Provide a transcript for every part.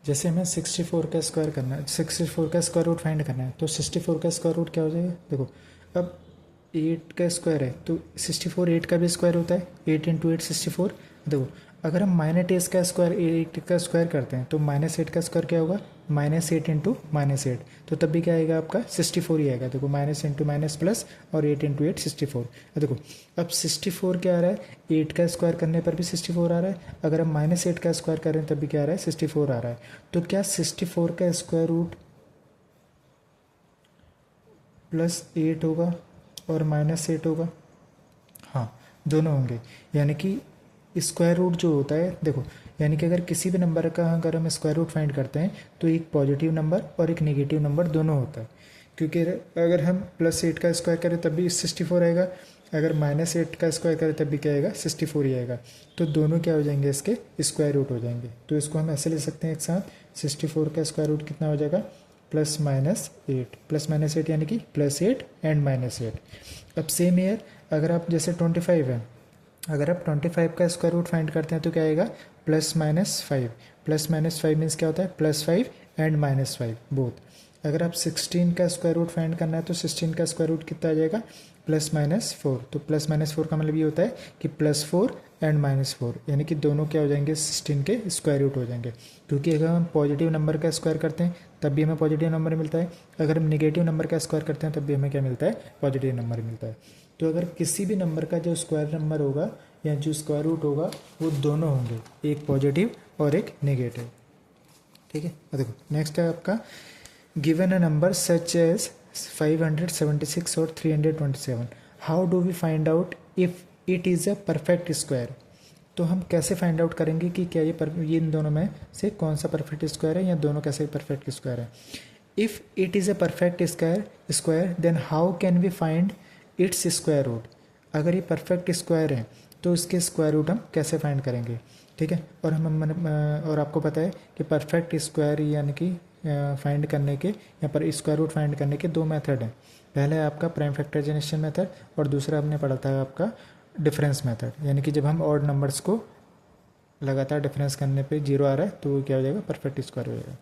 जैसे हमें 64 का स्क्वायर करना है, 64 का स्क्वायर रूट फाइंड करना है, तो 64 का स्क्वायर रूट क्या हो जाएगा? देखो, अब 8 का स्क्वायर है तो 64 8 का भी स्क्वायर होता है, 8 इंटू 8 64। देखो, अगर हम -8 का स्क्वायर 8 का स्क्वायर करते हैं तो -8 का स्क्वायर क्या होगा? -8 इंटू -8, तो तब भी क्या आएगा आपका? 64 ही आएगा। देखो, माइनस इंटू माइनस प्लस और 8 इंटू 8 64। देखो, अब 64 क्या आ रहा है? 8 का स्क्वायर करने पर भी 64 आ रहा है। अगर हम -8 का स्क्वायर कर रहे हैं तब भी क्या आ रहा है? 64 आ रहा है। तो क्या 64 का स्क्वायर रूट +8 होगा और -8 होगा? हाँ, दोनों होंगे। यानी कि स्क्वायर रूट जो होता है, देखो, यानी कि अगर किसी भी नंबर का अगर हम स्क्वायर रूट फाइंड करते हैं तो एक पॉजिटिव नंबर और एक नेगेटिव नंबर दोनों होता है। क्योंकि अगर हम +8 का स्क्वायर करें तब भी 64 आएगा, अगर -8 का स्क्वायर करें तब भी क्या आएगा? 64 ही आएगा। तो दोनों क्या हो जाएंगे? इसके स्क्वायर रूट हो जाएंगे। तो इसको हम ऐसे ले सकते हैं एक साथ, 64 का स्क्वायर रूट कितना हो जाएगा? +-8, +-8 यानी कि +8 एंड -8। अब सेम ईयर, अगर आप जैसे 25 है, अगर आप 25 का स्क्वायर रूट फाइंड करते हैं तो क्या आएगा? +-5। +-5 मीन्स क्या होता है? +5 एंड -5 बोथ। अगर आप 16 का स्क्वायर रूट फाइंड करना है तो 16 का स्क्वायर रूट कितना आ जाएगा? +-4। तो +-4 का मतलब ये होता है कि +4 एंड -4, यानी कि दोनों क्या हो जाएंगे? 16 के स्क्वायर रूट हो जाएंगे। क्योंकि अगर हम पॉजिटिव नंबर का स्क्वायर करते हैं तब भी हमें पॉजिटिव नंबर मिलता है, अगर हम निगेटिव नंबर का स्क्वायर करते हैं तब भी हमें क्या मिलता है? पॉजिटिव नंबर मिलता है। तो अगर किसी भी नंबर का जो स्क्वायर नंबर होगा या जो स्क्वायर रूट होगा वो दोनों होंगे, एक पॉजिटिव और एक नेगेटिव। ठीक है, देखो नेक्स्ट है आपका, given a number such as 576 और 327, how do we find out if it is a perfect square? तो हम कैसे फाइंड आउट करेंगे कि क्या ये इन दोनों में से कौन सा परफेक्ट स्क्वायर है या दोनों कैसे परफेक्ट स्क्वायर है? If it is a perfect square then how can we find its square root? अगर ये परफेक्ट स्क्वायर है तो इसके स्क्वायर रूट हम कैसे फाइंड करेंगे? ठीक है, और और आपको पता है कि परफेक्ट स्क्वायर यानी कि फाइंड करने के या पर स्क्वायर रूट फाइंड करने के दो मेथड हैं। पहला है आपका प्राइम फैक्टराइजेशन मेथड और दूसरा हमने पढ़ा था आपका डिफरेंस मेथड, यानी कि जब हम ऑड नंबर्स को लगातार डिफरेंस करने पे 0 आ रहा है तो वो क्या हो जाएगा? परफेक्ट स्क्वायर हो जाएगा।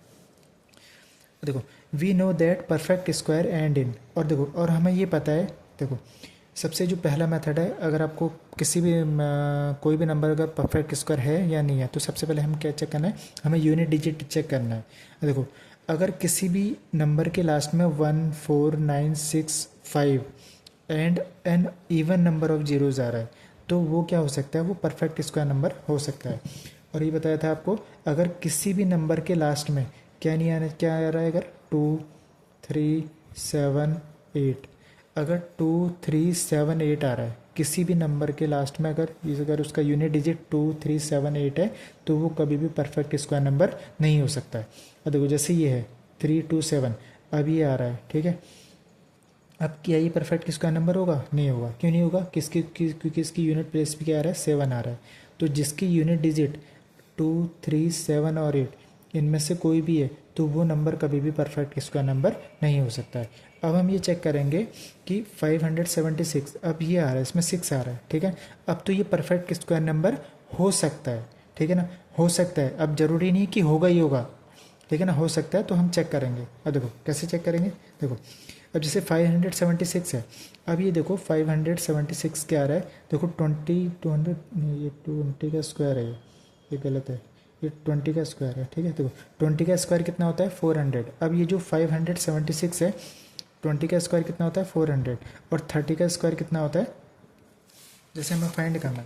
देखो, we know that perfect square and in, और देखो, और हमें ये पता है, देखो, सबसे जो पहला मेथड है, अगर आपको किसी भी कोई भी नंबर अगर परफेक्ट स्क्वायर है या नहीं है तो सबसे पहले हम क्या चेक करना है? हमें यूनिट डिजिट चेक करना है। देखो, अगर किसी भी नंबर के लास्ट में 1 4 9 6 5 and an even number of zeros आ रहा है तो वो क्या हो सकता है? वो परफेक्ट स्क्वायर नंबर हो सकता है। और ये बताया था आपको, अगर किसी भी नंबर के लास्ट में क्या नहीं आना, क्या आ रहा है? अगर 2 3 7 8, अगर 2 3 7 8 आ रहा है किसी भी नंबर के लास्ट में, अगर उसका यूनिट डिजिट 2 3 7 8 है तो वो कभी भी परफेक्ट स्क्वायर नंबर नहीं हो सकता है। अब देखो, जैसे ये है 3 2 7, अब ये आ रहा है, ठीक है, अब क्या ये परफेक्ट स्क्वायर नंबर होगा? नहीं होगा। क्यों नहीं होगा? क्योंकि इसकी यूनिट प्लेस भी क्या आ रहा है? 7 आ रहा है। तो जिसकी यूनिट डिजिट 2 3 7 और 8 इनमें से कोई भी है तो वो नंबर कभी भी परफेक्ट स्क्वायर नंबर नहीं हो सकता है। अब हम ये चेक करेंगे कि 576, अब ये आ रहा है, इसमें 6 आ रहा है, ठीक है, अब तो ये परफेक्ट स्क्वायर नंबर हो सकता है, ठीक है ना, हो सकता है। अब जरूरी नहीं कि होगा ही होगा, ठीक है ना, हो सकता है। तो हम चेक करेंगे। अब देखो कैसे चेक करेंगे? देखो, अब जैसे 576 है, अब ये देखो 576 क्या आ रहा है? देखो 200, ये 20 का स्क्वायर है, ये गलत है, ये 20 का स्क्वायर है, ठीक है। देखो 20 का स्क्वायर कितना होता है? 400। अब ये जो 576 है, 20 का स्क्वायर कितना होता है? 400। और 30 का स्क्वायर कितना होता है? जैसे हमें फाइंड करना है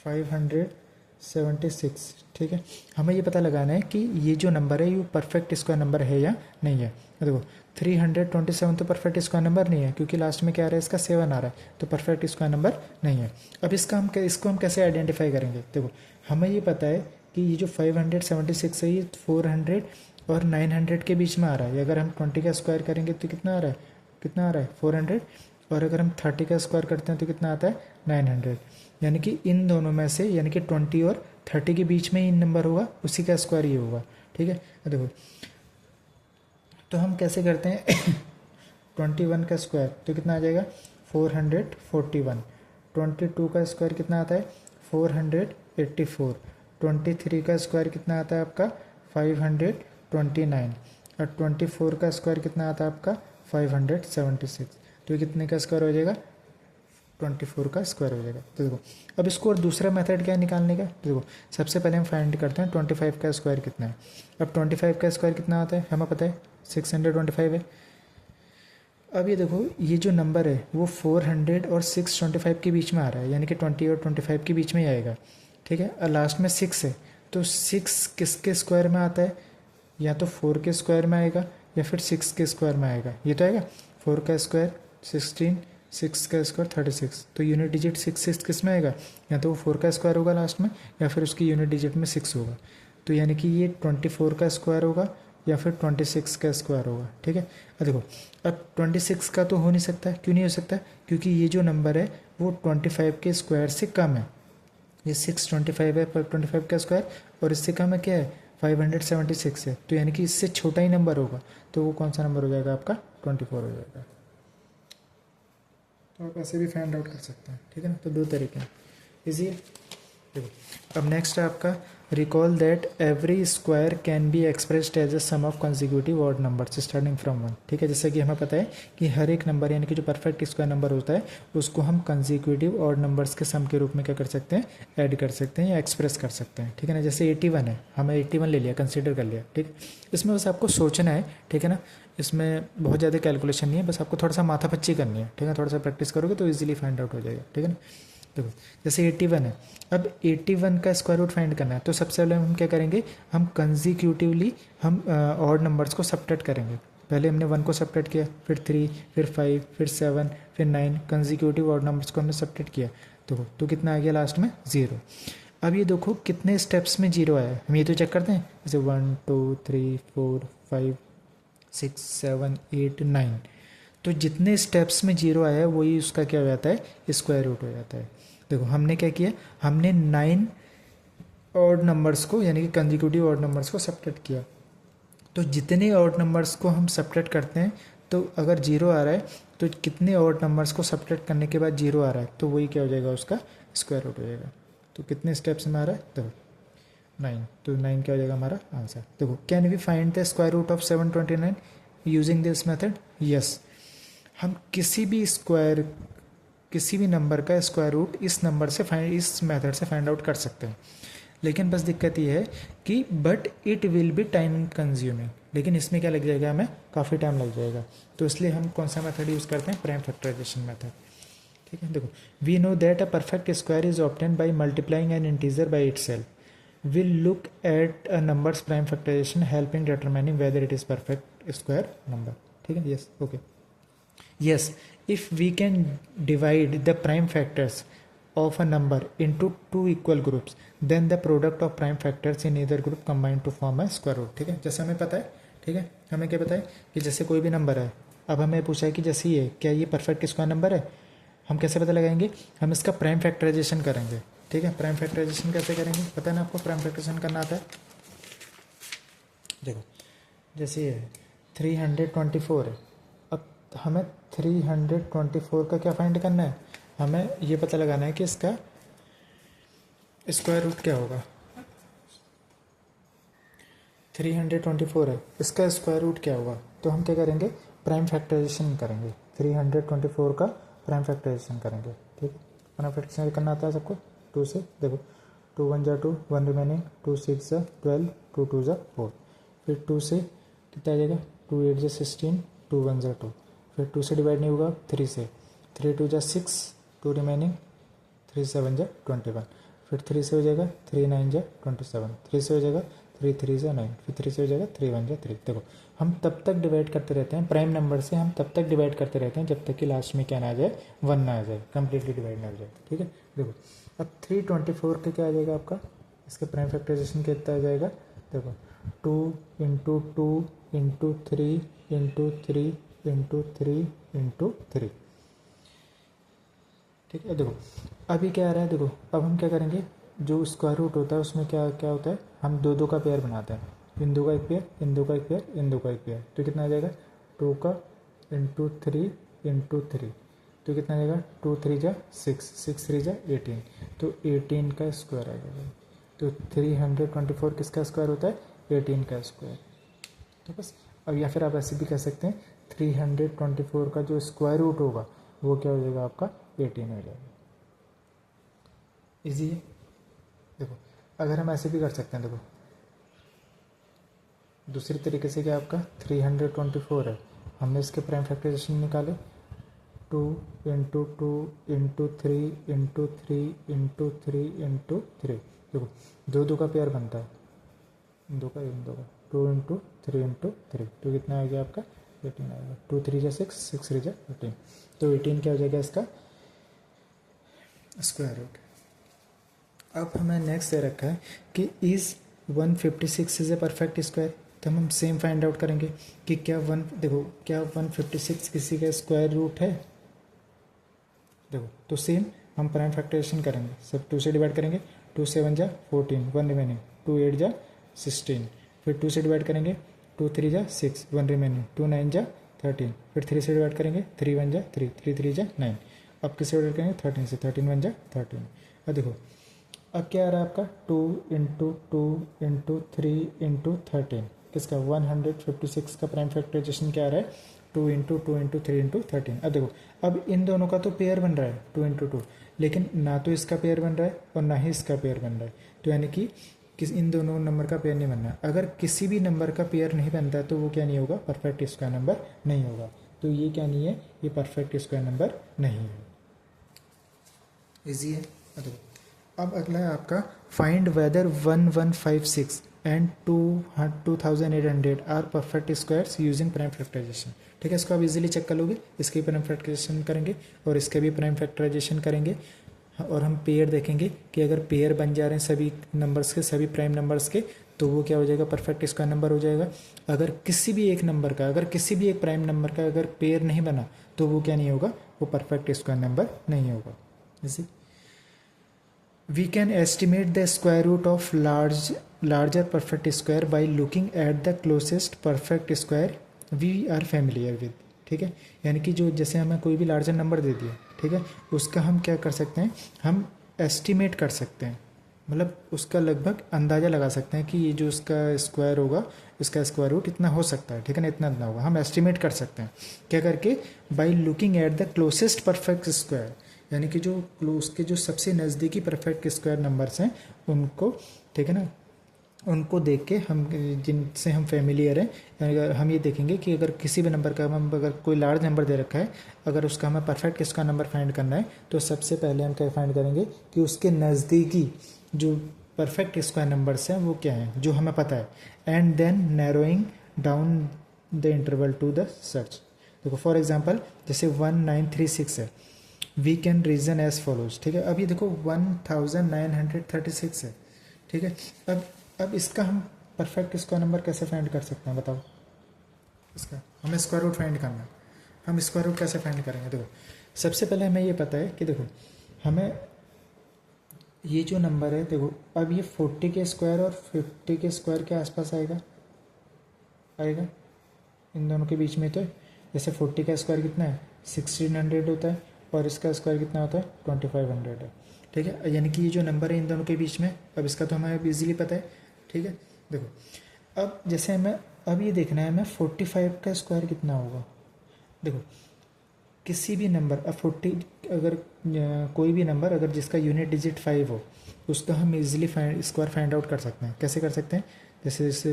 576, ठीक है, हमें ये पता लगाना है कि ये जो नंबर है ये परफेक्ट स्क्वायर नंबर है या नहीं है। देखो 327 तो परफेक्ट स्क्वायर नंबर नहीं है क्योंकि लास्ट में क्या आ रहा है? इसका 7 आ रहा है, तो परफेक्ट स्क्वायर नंबर नहीं है। अब इसको हम कैसे आइडेंटिफाई करेंगे? देखो, हमें ये पता है कि ये जो 576 है ये 400 और 900 के बीच में आ रहा है। अगर हम 20 का स्क्वायर करेंगे तो कितना आ रहा है? कितना आ रहा है? 400। और अगर हम 30 का स्क्वायर करते हैं तो कितना आता है? 900। यानी कि इन दोनों में से, यानी कि 20 और 30 के बीच में इन नंबर होगा, उसी का स्क्वायर ये होगा, ठीक है। देखो, तो हम कैसे करते हैं 21 का स्क्वायर तो कितना आ जाएगा? 441। 22 का स्क्वायर कितना आता है? 484। 23 का स्क्वायर कितना आता है आपका 529, और 24 का स्क्वायर कितना आता है आपका 576। तो ये कितने का स्क्वायर हो जाएगा 24 का स्क्वायर हो जाएगा। तो देखो अब इसको और दूसरा मेथड क्या है निकालने का, तो देखो सबसे पहले हम फाइंड करते हैं 25 का स्क्वायर कितना है। अब 25 का स्क्वायर कितना आता है हमें पता है 625 है। अब ये देखो ये जो नंबर है वो 400 और 625 के बीच में आ रहा है, यानी कि 20 और 25 के बीच में ही आएगा, ठीक है। और लास्ट में 6 है, तो 6 किसके स्क्वायर में आता है, या तो 4 के स्क्वायर में आएगा या फिर 6 के स्क्वायर में आएगा। ये तो आएगा 4 का स्क्वायर 16, 6 का स्क्वायर 36, तो यूनिट डिजिट 6 किस में आएगा, या तो वो 4 का स्क्वायर होगा लास्ट में, या फिर उसकी यूनिट डिजिट में 6 होगा। तो यानी कि ये 24 का स्क्वायर होगा या फिर 26 का स्क्वायर होगा, ठीक है। अब देखो अब 26 का तो हो नहीं सकता, क्यों नहीं हो सकता, क्योंकि ये जो नंबर है वो 25 के स्क्वायर से कम है। ये 625 है पर 25 का स्क्वायर, और इससे कम है क्या है 576 है, तो यानी कि इससे छोटा ही नंबर होगा, तो वो कौन सा नंबर हो जाएगा आपका 24 हो जाएगा। तो आप ऐसे भी फाइंड आउट कर सकते हैं, ठीक है ना। तो दो तरीके हैं, इजी है। देखो अब नेक्स्ट है आपका recall that every square can be expressed as a sum of consecutive odd numbers starting from 1, ठीक है। जैसे कि हमें पता है कि हर एक नंबर यानी कि जो परफेक्ट स्क्वायर नंबर होता है उसको हम कंसेक्यूटिव ऑड नंबर्स के सम के रूप में क्या कर सकते हैं, ऐड कर सकते हैं या एक्सप्रेस कर सकते हैं, ठीक है ना। जैसे 81 है, हमें 81 ले लिया, कंसिडर कर लिया, ठीक। इसमें बस आपको सोचना है, ठीक है ना। इसमें बहुत ज़्यादा कैलकुलेशन नहीं है, बस आपको थोड़ा सा माथापच्ची करनी है, ठीक है। थोड़ा सा प्रैक्टिस करोगे तो ईजिली फाइंड आउट हो जाएगा, ठीक है ना। देखो जैसे 81 है, अब 81 का स्क्वायर रूट फाइंड करना है, तो सबसे पहले हम क्या करेंगे, हम कंसेक्यूटिवली हम ऑड नंबर्स को सबट्रैक्ट करेंगे। पहले हमने 1 को सबट्रैक्ट किया, फिर 3, फिर 5, फिर 7, फिर 9, कंसेक्यूटिव ऑड नंबर्स को हमने सबट्रैक्ट किया, तो कितना आ गया लास्ट में 0। अब ये देखो कितने स्टेप्स में 0 आया है, हम ये तो चेक करते हैं। जैसे 1 2 3 4 5 6 7 8 9, तो जितने स्टेप्स में 0 आया है वही उसका क्या हो जाता है, स्क्वायर रूट हो जाता है। देखो हमने क्या किया, हमने 9 ऑड नंबर्स को यानी कि कंसेक्यूटिव ऑड नंबर्स को सबट्रैक्ट किया, तो जितने ऑड नंबर्स को हम सबट्रैक्ट करते हैं, तो अगर 0 आ रहा है तो कितने ऑड नंबर्स को सबट्रैक्ट करने के बाद 0 आ रहा है, तो वही क्या हो जाएगा, उसका स्क्वायर रूट हो जाएगा। तो कितने स्टेप्स में आ रहा है, देखो 9, तो 9 क्या हो जाएगा हमारा आंसर। देखो can we find the square root of 729 using this method, yes. हम किसी भी नंबर का स्क्वायर रूट इस मेथड से फाइंड आउट कर सकते हैं, लेकिन बस दिक्कत ये है कि but it will be time consuming, लेकिन इसमें क्या लग जाएगा, हमें काफ़ी टाइम लग जाएगा। तो इसलिए हम कौन सा मेथड यूज़ करते हैं, प्राइम फैक्टराइजेशन मेथड, ठीक है। देखो we know that a perfect square is obtained by multiplying an integer by itself, we'll look at a number's prime factorization helping determining whether it is perfect square number, ठीक है। yes okay yes if we can divide the prime factors of a number into two equal groups then the product of prime factors in either group combine to form a square root, ठीक है। जैसे हमें पता है, ठीक है, हमें क्या पता है कि जैसे कोई भी नंबर है, अब हमें पूछा है कि जैसे ये क्या ये परफेक्ट स्क्वायर नंबर है, हम कैसे पता लगाएंगे, हम इसका प्राइम फैक्टराइजेशन करेंगे, ठीक है। प्राइम फैक्टराइजेशन कैसे करेंगे, पता है ना आपको, प्राइम फैक्टराइजेशन करना आता है। देखो जैसे ये 324 है, अब हमें 324 का क्या फाइंड करना है, हमें ये पता लगाना है कि इसका स्क्वायर रूट क्या होगा। 324 है, इसका स्क्वायर रूट क्या होगा, तो हम क्या करेंगे, प्राइम फैक्टराइजेशन करेंगे, 324 का प्राइम फैक्टराइजेशन करेंगे, ठीक है। प्राइम फैक्टराइजेशन करना आता है सबको, 2 से, देखो 2 1 जा 2, 1 रिमेनिंग, 2 6 जा 12, 2 2 जा 4, फिर 2 से कितना आ जाएगा, 2 8 जा 16, 2 1 जा 2, फिर 2 से डिवाइड नहीं होगा, 3 से, 3 2 जा 6, 2 रिमेनिंग, 3 7 जा 21, फिर 3 से हो जाएगा, 3 9 जा 27, 3 से हो जाएगा, 3 3 जा 9, फिर 3 से हो जाएगा, 3 1 जा 3। देखो हम तब तक डिवाइड करते रहते हैं, प्राइम नंबर से हम तब तक डिवाइड करते रहते हैं जब तक कि लास्ट में क्या ना आ जाए, 1 ना आ जाए, कंप्लीटली डिवाइड ना हो जाए, ठीक है। देखो अब 324 के क्या आ जाएगा आपका, इसके प्राइम फैक्टराइजेशन कितना आ जाएगा, देखो 2 into 2 into 3 into 3 into 3 into 3, ठीक है। देखो अभी क्या आ रहा है, देखो अब हम क्या करेंगे, जो स्क्वायर रूट होता है उसमें क्या क्या होता है, हम दो का पेयर बनाते हैं, इन दो का एक पेयर, इन दो का एक पेयर, इन दो का एक पेयर, तो कितना आ जाएगा, 2 का इंटू 3 इंटू 3, तो कितना आ जाएगा, 2 3 जा 6, 6 3 जा 18, तो 18 का स्क्वायर आ जाएगा, तो 324 किसका स्क्वायर होता है? 18 का स्क्वायर। तो बस, अब या फिर आप ऐसे भी कह सकते हैं 324 का जो स्क्वायर रूट होगा वो क्या हो जाएगा आपका? 18 हो जाएगा। इजी है। देखो अगर हम ऐसे भी कर सकते हैं, देखो दूसरी तरीके से क्या आपका 324 है, हमने इसके प्राइम फैक्टराइजेशन निकाले 2 into 2 into 3 into 3 into 3 into 3। देखो दो दो का पेयर बनता है, दो का 2 इंटू 3 इंटू 3, तो कितना आ गया आपका? 18 आएगा। 2 3 जा 6, 6 3 जा 18, तो 18 क्या हो जाएगा इसका? Square root. अब हमें नेक्स्ट दे रखा है कि is 156 is a perfect square, तो हम सेम फाइंड आउट करेंगे कि क्या देखो क्या 156 किसी का स्क्वायर रूट है? देखो तो सेम हम प्राइम फैक्टराइजेशन करेंगे, सब 2 से डिवाइड करेंगे, 2 7 जा 14, 1 रिमेनिंग, 2 8 जा 16, फिर 2 से डिवाइड करेंगे, 2 3 जा 6, 1 रिमेनिंग, 2 9 जा 13, फिर 3 से डिवाइड करेंगे, 3 1 जा 3, 3 3 जा 9, अब किससे डिवाइड करेंगे? 13 से, 13 1 जा 13। अब देखो अब क्या आ रहा है आपका? 2 इंटू 2 इंटू 3 इंटू 13 किसका? 156 का प्राइम फैक्टराइजेशन क्या आ रहा है? 2 इंटू 2 इंटू 3 इंटू 13। अब देखो अब इन दोनों का तो पेयर बन रहा है 2 इंटू 2, लेकिन ना तो इसका पेयर बन रहा है और ना ही इसका पेयर बन रहा है, तो यानी कि इन दोनों नंबर का पेयर नहीं बनना। अगर किसी भी नंबर का पेयर नहीं बनता तो वो क्या नहीं होगा? परफेक्ट स्क्वायर नंबर नहीं होगा। तो ये क्या नहीं है? ये परफेक्ट स्क्वायर नंबर नहीं है। इजी है। अब अगला है आपका find whether 1156 and 2800 are perfect squares using prime factorization. ठीक है, इसको आप इजीली चेक कर लोगे, इसके भी प्राइम फैक्टराइजेशन करेंगे और इसके भी प्राइम फैक्टराइजेशन करेंगे, और हम पेयर देखेंगे कि अगर पेयर बन जा रहे हैं सभी नंबर्स के, सभी प्राइम नंबर्स के, तो वो क्या हो जाएगा? परफेक्ट स्क्वायर नंबर हो जाएगा। अगर किसी भी एक नंबर का, अगर किसी भी एक प्राइम नंबर का अगर पेयर नहीं बना तो वो क्या नहीं होगा? वो परफेक्ट स्क्वायर नंबर नहीं होगा। जैसे we can estimate the square root of larger perfect square by looking at the closest perfect square we are familiar with। ठीक है, यानी कि जो जैसे हमें कोई भी लार्जर नंबर दे दिया, ठीक है, उसका हम क्या कर सकते हैं? हम एस्टिमेट कर सकते हैं, मतलब उसका लगभग अंदाज़ा लगा सकते हैं कि ये जो उसका स्क्वायर होगा, इसका स्क्वायर रूट इतना हो सकता है, ठीक है ना, इतना इतना होगा। हम एस्टिमेट कर सकते हैं क्या करके? By looking at the closest perfect square, यानी कि जो उसके जो सबसे नज़दीकी परफेक्ट स्क्वायर नंबर्स हैं उनको, ठीक है ना, उनको देख के हम जिनसे हम फेमिलियर हैं, यानी अगर हम ये देखेंगे कि अगर किसी भी नंबर का हम अगर कोई लार्ज नंबर दे रखा है, अगर उसका हमें परफेक्ट स्क्वायर नंबर फाइंड करना है तो सबसे पहले हम क्या फाइंड करेंगे कि उसके नज़दीकी जो परफेक्ट स्क्वायर नंबर्स हैं वो क्या हैं, जो हमें पता है, and then narrowing down the interval to the search. देखो फॉर एग्जांपल जैसे 1936 है, we can reason as follows. ठीक है, अब ये देखो 1936 है, ठीक है। अब इसका हम परफेक्ट स्क्वायर नंबर कैसे फाइंड कर सकते हैं बताओ? इसका हमें स्क्वायर रूट फाइंड करना है, हम स्क्वायर रूट कैसे फाइंड करेंगे? देखो सबसे पहले हमें ये पता है कि देखो हमें ये जो नंबर है, देखो अब ये 40 के स्क्वायर और 50 के स्क्वायर के आसपास आएगा, इन दोनों के बीच में। तो जैसे 40 का स्क्वायर कितना है? 1600 होता है, और इसका स्क्वायर कितना होता है? 2500 है। ठीक है, यानी कि ये जो नंबर है इन दोनों के बीच में, अब इसका तो हमें इजीली पता है। ठीक है, देखो अब जैसे हमें अब ये देखना है हमें 45 का स्क्वायर कितना होगा। देखो किसी भी नंबर, अब 40 अगर कोई भी नंबर अगर जिसका यूनिट डिजिट 5 हो, उसका हम इजीली स्क्वायर फाइंड आउट कर सकते हैं। कैसे कर सकते हैं? जैसे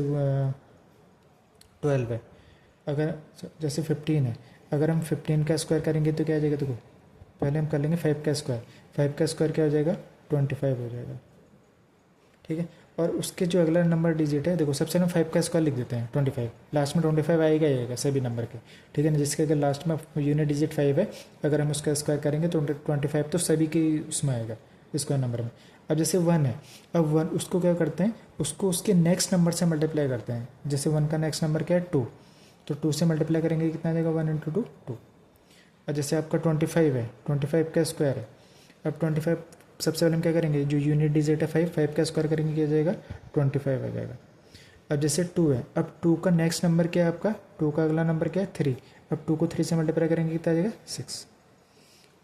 12 है, अगर जैसे 15 है, अगर हम 15 का स्क्वायर करेंगे तो क्या आ जाएगा? देखो पहले हम कर लेंगे 5 का स्क्वायर, 5 का स्क्वायर क्या हो जाएगा? 25 हो जाएगा। ठीक है, और उसके जो अगला नंबर डिजिट है, देखो सबसे हम 5 का स्क्वायर लिख देते हैं 25, लास्ट में 25 आएगा ही आएगा सभी नंबर के। ठीक है ना, जिसके अगर लास्ट में यूनिट डिजिट 5 है, अगर हम उसका स्क्वायर करेंगे तो 25 तो सभी के उसमें आएगा स्क्वायर नंबर में। अब जैसे 1 है, अब 1 उसको क्या करते हैं? उसको उसके नेक्स्ट नंबर से मल्टीप्लाई करते हैं। जैसे 1 का नेक्स्ट नंबर क्या है? 2, तो 2 से मल्टीप्लाई करेंगे कितना आ जाएगा? 1 इंटू 2 2। और जैसे आपका 25 है, 25 का स्क्वायर है, अब 25 सबसे पहले हम क्या करेंगे? जो यूनिट डिजिट है 5 का स्क्वायर करेंगे क्या जाएगा? 25 आ जाएगा। अब जैसे 2 है, अब 2 का नेक्स्ट नंबर क्या है आपका? 2 का अगला नंबर क्या है? 3, अब 2 को 3 से मल्टीप्लाई करेंगे कितना आ जाएगा? 6।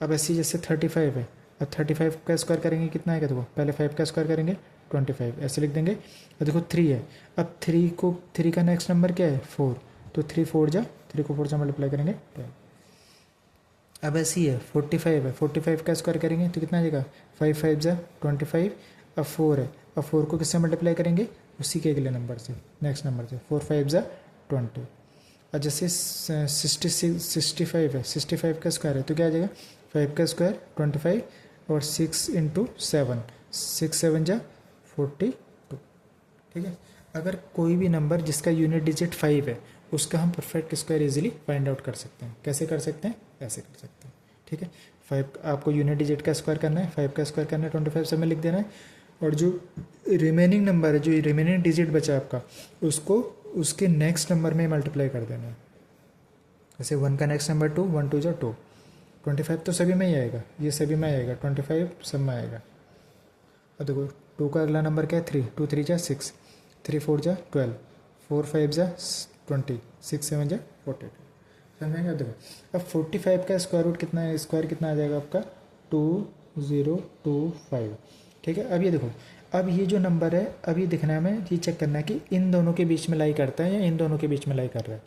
अब ऐसे जैसे 35 है, अब 35 का स्क्वायर करेंगे कितना आएगा? देखो पहले 5 का स्क्वायर करेंगे 25 ऐसे लिख देंगे। और देखो 3 है, अब 3 का नेक्स्ट नंबर क्या है 4, तो 3 को 4 से मल्टीप्लाई करेंगे 12। अब ऐसे ही है 45 है, 45 का स्क्वायर करेंगे तो कितना आ जाएगा 5 5 जा 25। अब 4 है, अब 4 को किससे मल्टीप्लाई करेंगे उसी के अगले नंबर से, नेक्स्ट नंबर से, 4 5 जा 20। और जैसे 65 है, 65 का स्क्वायर है तो क्या आ जाएगा 5 का स्क्वायर 25 और 6 इंटू 7, 6 7 जा 42। ठीक है, अगर कोई भी नंबर जिसका यूनिट डिजिट 5 है उसका हम perfect square easily find out कर सकते हैं। कैसे कर सकते हैं, ऐसे कर सकते हैं। ठीक है, 5 आपको यूनिट डिजिट का स्क्वायर करना है, 5 का स्क्वायर करना है 25 से में लिख देना है, और जो रिमेनिंग नंबर है, जो रिमेनिंग डिजिट बचा आपका, उसको उसके नेक्स्ट नंबर में मल्टीप्लाई कर देना है। जैसे 1 का नेक्स्ट नंबर 2, 1 2 जा 2, 25 तो सभी में ही आएगा, ये सभी में आएगा, 25 सब में आएगा। और देखो 2 का अगला नंबर क्या है 3, 2 3 जा 6, 3 4 जा 12, 4 5 जा 20, 6 7 जा 42। समझेंगे। देखो अब 45 का स्क्वायर रूट कितना है, स्क्वायर कितना आ जाएगा आपका 2025। ठीक है, अब ये देखो, अब ये जो नंबर है, अब ये दिखना है हमें, ये चेक करना है कि इन दोनों के बीच में लाई करता है या इन दोनों के बीच में लाई कर रहा है।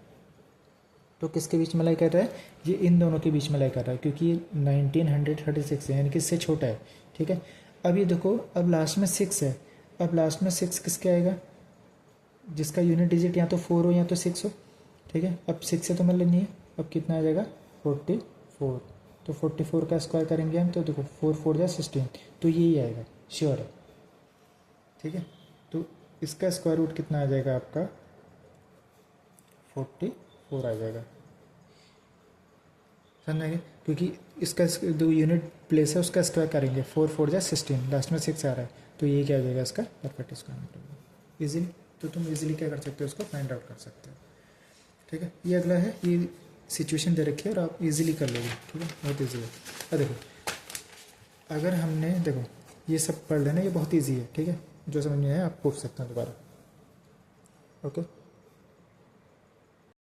तो किसके बीच में लाई कर रहा है, ये इन दोनों के बीच में लाई कर रहा है, क्योंकि ये 1936 है, यानी कि इससे छोटा है। ठीक है, अब ये देखो, अब लास्ट में 6 है, अब लास्ट में 6 किसके आएगा, जिसका यूनिट डिजिट या तो 4 हो या तो 6 हो। ठीक है, अब 6 से तो मतलब नहीं है, अब कितना आ जाएगा 44, तो 44 का स्क्वायर करेंगे हम तो देखो 4 4 जा 16, तो यही आएगा, श्योर है। ठीक है, तो इसका स्क्वायर रूट कितना आ जाएगा आपका 44 आ जाएगा। समझेंगे, क्योंकि इसका जो यूनिट प्लेस है उसका स्क्वायर करेंगे, 4 4 जा 16, लास्ट में 6 आ रहा है, तो ये क्या आ जाएगा इसका परफेक्ट स्क्वायर इजीली। तो तुम इजीली क्या कर सकते हो, उसको फाइंड आउट कर सकते हो। ठीक है, ये अगला है, ये सिचुएशन दे रखी है और आप इजीली कर लोगे। ठीक है, बहुत ईजी है। अब देखो, अगर हमने देखो ये सब पढ़ लेना, ये बहुत ईजी है। ठीक है, जो समझ में आया आप पूछ सकते हैं दोबारा। ओके।